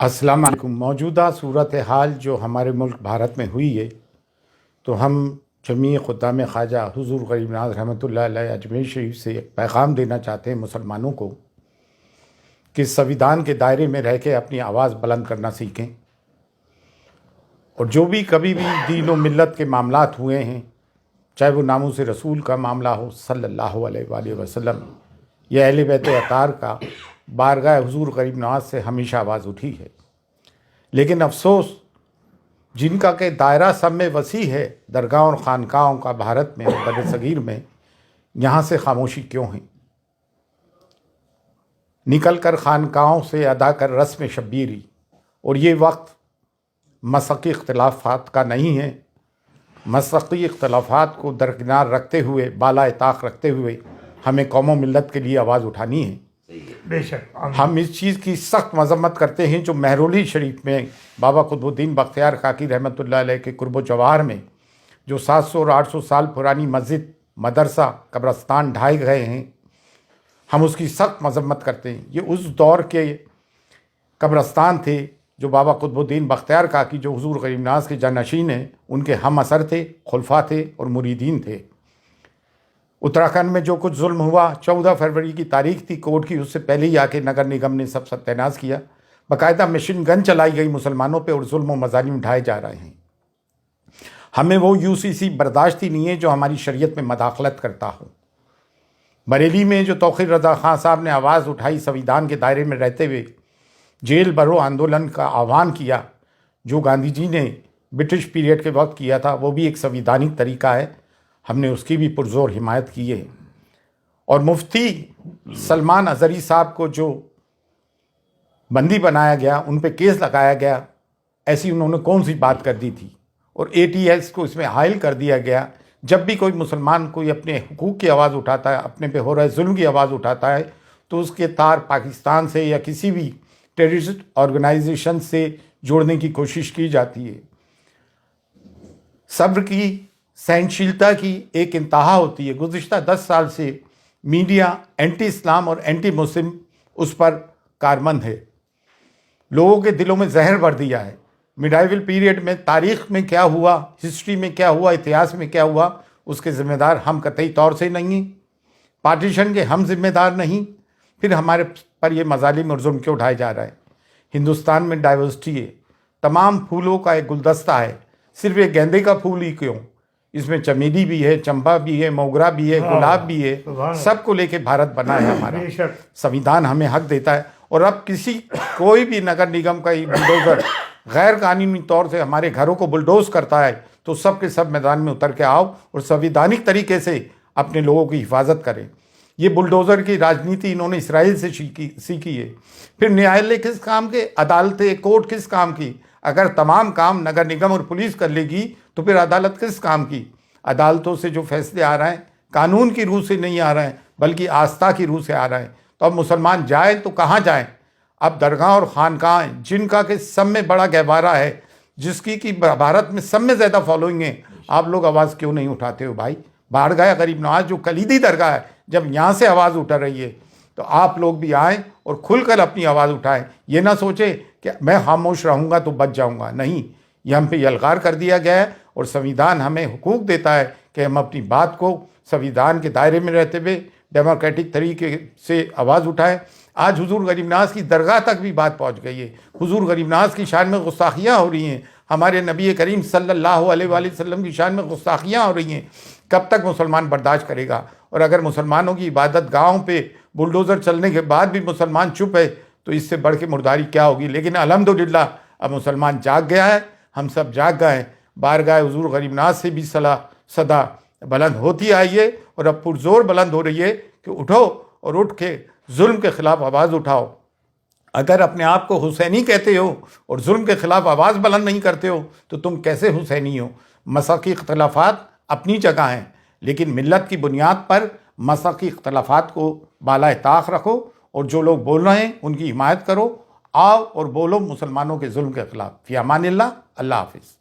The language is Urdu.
السلام علیکم۔ موجودہ صورتحال جو ہمارے ملک بھارت میں ہوئی ہے، تو ہم جمیع خدام خواجہ حضور غریب نواز رحمۃ اللہ علیہ اجمیر شریف سے ایک پیغام دینا چاہتے ہیں مسلمانوں کو کہ سویدھان کے دائرے میں رہ کے اپنی آواز بلند کرنا سیکھیں، اور جو بھی کبھی بھی دین و ملت کے معاملات ہوئے ہیں، چاہے وہ ناموس رسول کا معاملہ ہو صلی اللہ علیہ وآلہ وسلم یا اہل بیت اطہار کا، بارگاہ حضور غریب نواز سے ہمیشہ آواز اٹھی ہے۔ لیکن افسوس، جن کا کہ دائرہ سب میں وسیع ہے، درگاہ اور خانقاہوں کا بھارت میں اور بر صغیر میں، یہاں سے خاموشی کیوں ہے؟ نکل کر خانقاہوں سے ادا کر رسم شبیری، اور یہ وقت مسلکی اختلافات کا نہیں ہے۔ مسلکی اختلافات کو درکنار رکھتے ہوئے، بالا طاق رکھتے ہوئے ہمیں قوم و ملت کے لیے آواز اٹھانی ہے۔ بے شک ہم اس چیز کی سخت مذمت کرتے ہیں جو مہرولی شریف میں بابا قطب الدین بختیار کاکی رحمۃ اللہ علیہ کے قرب و جوار میں جو 700 اور 800 سال پرانی مسجد، مدرسہ، قبرستان ڈھائے گئے ہیں، ہم اس کی سخت مذمت کرتے ہیں۔ یہ اس دور کے قبرستان تھے جو بابا قطب الدین بختیار کاکی، جو حضور غریب نواز کے جانشین ہیں، ان کے ہم اثر تھے، خلفاء تھے اور مریدین تھے۔ اتراکھنڈ میں جو کچھ ظلم ہوا، 14 فروری کی تاریخ تھی کورٹ کی، اس سے پہلے ہی آ کے نگر نگم نے سب ستیہ ناش کیا۔ باقاعدہ مشین گن چلائی گئی مسلمانوں پہ اور ظلم و مظالم اٹھائے جا رہے ہیں۔ ہمیں وہ UCC برداشت ہی نہیں ہے جو ہماری شریعت میں مداخلت کرتا ہو۔ بریلی میں جو توقیر رضا خان صاحب نے آواز اٹھائی، سویدھان کے دائرے میں رہتے ہوئے جیل بھرو آندولن کا آہوان کیا، جو گاندھی جی نے برٹش پیریڈ کے وقت کیا تھا، وہ بھی ایک سویدھانک طریقہ ہے۔ ہم نے اس کی بھی پرزور حمایت کی ہے۔ اور مفتی سلمان اظہری صاحب کو جو بندی بنایا گیا، ان پہ کیس لگایا گیا، ایسی انہوں نے کون سی بات کر دی تھی؟ اور ATS کو اس میں حائل کر دیا گیا۔ جب بھی کوئی مسلمان کوئی اپنے حقوق کی آواز اٹھاتا ہے، اپنے پہ ہو رہے ظلم کی آواز اٹھاتا ہے، تو اس کے تار پاکستان سے یا کسی بھی ٹیررسٹ آرگنائزیشن سے جوڑنے کی کوشش کی جاتی ہے۔ صبر کی، سہنشیلتا کی ایک انتہا ہوتی ہے۔ گزشتہ 10 سال سے میڈیا اینٹی اسلام اور اینٹی مسلم اس پر کارمند ہے، لوگوں کے دلوں میں زہر بھر دیا ہے۔ میڈائیول پیریڈ میں تاریخ میں کیا ہوا، ہسٹری میں کیا ہوا، اتہاس میں کیا ہوا، اس کے ذمہ دار ہم قطعی طور سے نہیں ہیں۔ پارٹیشن کے ہم ذمہ دار نہیں، پھر ہمارے پر یہ مظالم اور ظلم کیوں اٹھائے جا رہے ہیں؟ ہندوستان میں ڈائیورسٹی ہے، تمام پھولوں کا ایک گلدستہ ہے، صرف ایک گیندے کا پھول ہی کیوں؟ اس میں چمیلی بھی ہے، چمپا بھی ہے، موگرا بھی ہے، گلاب بھی ہے، سب کو لے کے بھارت بنا ہے ہمارا۔ سویدھان ہمیں حق دیتا ہے، اور اب کوئی بھی نگر نگم کا بلڈوزر غیر قانونی طور سے ہمارے گھروں کو بلڈوز کرتا ہے، تو سب کے سب میدان میں اتر کے آؤ اور سویدھانک طریقے سے اپنے لوگوں کی حفاظت کریں۔ یہ بلڈوزر کی راجنیتی انہوں نے اسرائیل سے سیکھی ہے۔ پھر نیالیہ کس کام کے؟ عدالتیں، کورٹ کس کام کی؟ اگر تمام کام نگر نگم اور پولیس کر لے گی تو پھر عدالت کس کام کی؟ عدالتوں سے جو فیصلے آ رہے ہیں قانون کی روح سے نہیں آ رہے ہیں، بلکہ آستھا کی روح سے آ رہے ہیں۔ تو اب مسلمان جائیں تو کہاں جائیں؟ اب درگاہ اور خانقاہ، جن کا کہ سب میں بڑا گہوارہ ہے، جس کی کہ بھارت میں سب میں زیادہ فالوئنگ ہے، آپ لوگ آواز کیوں نہیں اٹھاتے ہو بھائی؟ بارگاہ غریب نواز جو کلیدی درگاہ ہے، جب یہاں سے آواز اٹھ رہی ہے تو آپ لوگ بھی آئیں اور کھل کر اپنی آواز اٹھائیں۔ یہ نہ سوچیں کہ میں خاموش رہوں گا تو بچ جاؤں گا، نہیں، یہ ہم پہ یلغار کر دیا گیا ہے، اور سویدھان ہمیں حقوق دیتا ہے کہ ہم اپنی بات کو سویدھان کے دائرے میں رہتے ہوئے ڈیموکریٹک طریقے سے آواز اٹھائیں۔ آج حضور غریب نواز کی درگاہ تک بھی بات پہنچ گئی ہے، حضور غریب نواز کی شان میں گستاخیاں ہو رہی ہیں، ہمارے نبی کریم صلی اللہ علیہ وآلہ وسلم کی شان میں گستاخیاں ہو رہی ہیں۔ کب تک مسلمان برداشت کرے گا؟ اور اگر مسلمانوں کی عبادت گاہوں پہ بلڈوزر چلنے کے بعد بھی مسلمان چپ ہے تو اس سے بڑھ کے مرداری کیا ہوگی؟ لیکن الحمدللہ اب مسلمان جاگ گیا ہے، ہم سب جاگ گئے ہیں۔ بارگاہ حضور غریب نواز سے بھی صدا بلند ہوتی آئی ہے، اور اب پرزور بلند ہو رہی ہے کہ اٹھو اور اٹھ کے ظلم کے خلاف آواز اٹھاؤ۔ اگر اپنے آپ کو حسینی کہتے ہو اور ظلم کے خلاف آواز بلند نہیں کرتے ہو تو تم کیسے حسینی ہو؟ مسلکی اختلافات اپنی جگہ ہیں، لیکن ملت کی بنیاد پر مسلکی اختلافات کو بالائے طاق رکھو، اور جو لوگ بول رہے ہیں ان کی حمایت کرو۔ آؤ اور بولو مسلمانوں کے ظلم کے خلاف۔ فی امان اللہ، اللہ حافظ۔